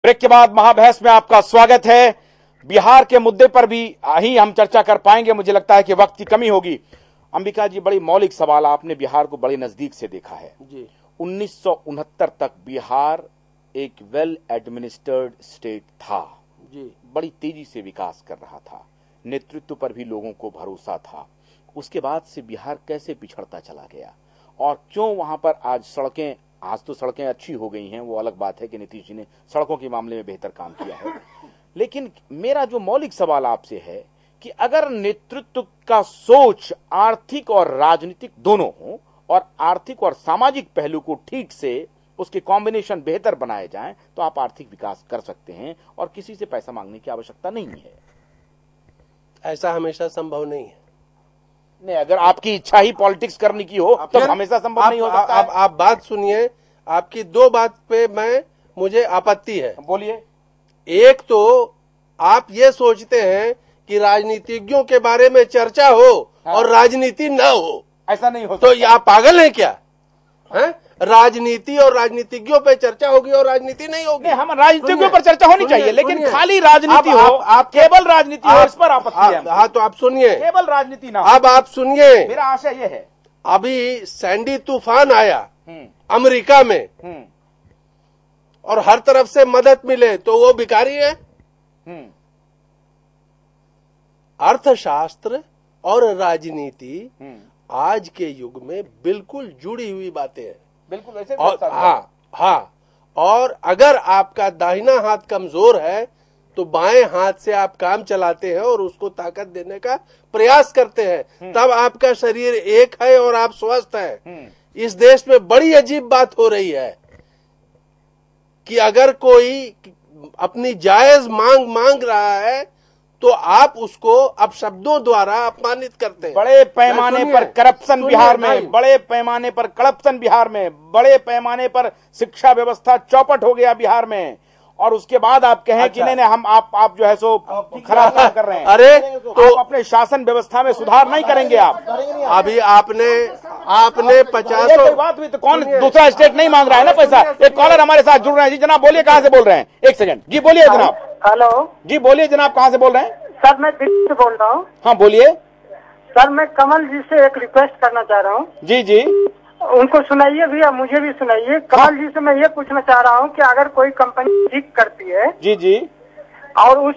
Break के बाद महाबहस में आपका स्वागत है। बिहार के मुद्दे पर भी ही हम चर्चा कर पाएंगे, मुझे लगता है कि वक्त की कमी होगी। अंबिका जी, बड़ी मौलिक सवाल, आपने बिहार को बड़े नजदीक से देखा है जी। 1969 तक बिहार एक वेल एडमिनिस्टर्ड स्टेट था जी, बड़ी तेजी से विकास कर रहा था, नेतृत्व पर भी लोगों को भरोसा था। उसके बाद से बिहार कैसे पिछड़ता चला गया और क्यों वहां पर आज सड़कें, आज तो सड़कें अच्छी हो गई हैं, वो अलग बात है कि नीतीश जी ने सड़कों के मामले में बेहतर काम किया है। लेकिन मेरा जो मौलिक सवाल आपसे है कि अगर नेतृत्व का सोच आर्थिक और राजनीतिक दोनों हो और आर्थिक और सामाजिक पहलू को ठीक से उसके कॉम्बिनेशन बेहतर बनाए जाएं, तो आप आर्थिक विकास कर सकते हैं और किसी से पैसा मांगने की आवश्यकता नहीं है। ऐसा हमेशा संभव नहीं है। नहीं, अगर आपकी इच्छा ही पॉलिटिक्स करने की हो तो हमेशा संभव नहीं हो सकता। आप बात सुनिए, आपकी दो बात पे मुझे आपत्ति है। बोलिए। एक तो आप ये सोचते हैं कि राजनीतिज्ञों के बारे में चर्चा हो और राजनीति न हो, ऐसा नहीं हो सकता। तो आप पागल हैं क्या? हैं? राजनीति और राजनीतिज्ञों पे चर्चा होगी और राजनीति नहीं होगी। हम राजनीतिज्ञों पर चर्चा होनी चाहिए, लेकिन खाली राजनीति हो, आप केवल राजनीति हो, इस पर आपत्ति है। हाँ, तो आप सुनिए, केवल राजनीति ना। अब आप सुनिए, मेरा आशय ये है, अभी सैंडी तूफान आया अमेरिका में और हर तरफ से मदद मिले, तो वो भिखारी है? अर्थशास्त्र और राजनीति आज के युग में बिल्कुल जुड़ी हुई बातें हैं, बिल्कुल वैसे। हाँ, और अगर आपका दाहिना हाथ कमजोर है तो बाएं हाथ से आप काम चलाते हैं और उसको ताकत देने का प्रयास करते हैं, तब आपका शरीर एक है और आप स्वस्थ हैं। इस देश में बड़ी अजीब बात हो रही है कि अगर कोई अपनी जायज मांग रहा है तो आप उसको अपशब्दों द्वारा अपमानित करते हैं। बड़े पैमाने पर करप्शन बिहार में, बड़े पैमाने पर करप्शन बिहार में, बड़े पैमाने पर शिक्षा व्यवस्था चौपट हो गया बिहार में, और उसके बाद आप कहें कि नहीं हम आप जो है सो खराब काम कर रहे हैं। अरे तो आप अपने शासन व्यवस्था में सुधार नहीं करेंगे आप। अभी आपने 50 बात हुई तो कौन दूसरा स्टेट नहीं मांग रहा है ना पैसा। एक कॉलर हमारे साथ जुड़ रहे हैं जी। जनाब बोलिए, कहाँ से बोल रहे हैं? एक सेकंड जी, बोलिए जनाब। हेलो जी बोलिए जनाब, कहाँ से बोल रहे हैं? सर मैं दिल्ली से बोल रहा हूँ। हाँ बोलिए सर। मैं कमल जी से एक रिक्वेस्ट करना चाह रहा हूँ। जी जी, उनको सुनाइए भी और मुझे भी सुनाइए। कमल जी से मैं ये पूछना चाह रहा हूँ कि अगर कोई कंपनी ठीक करती है जी जी, और उस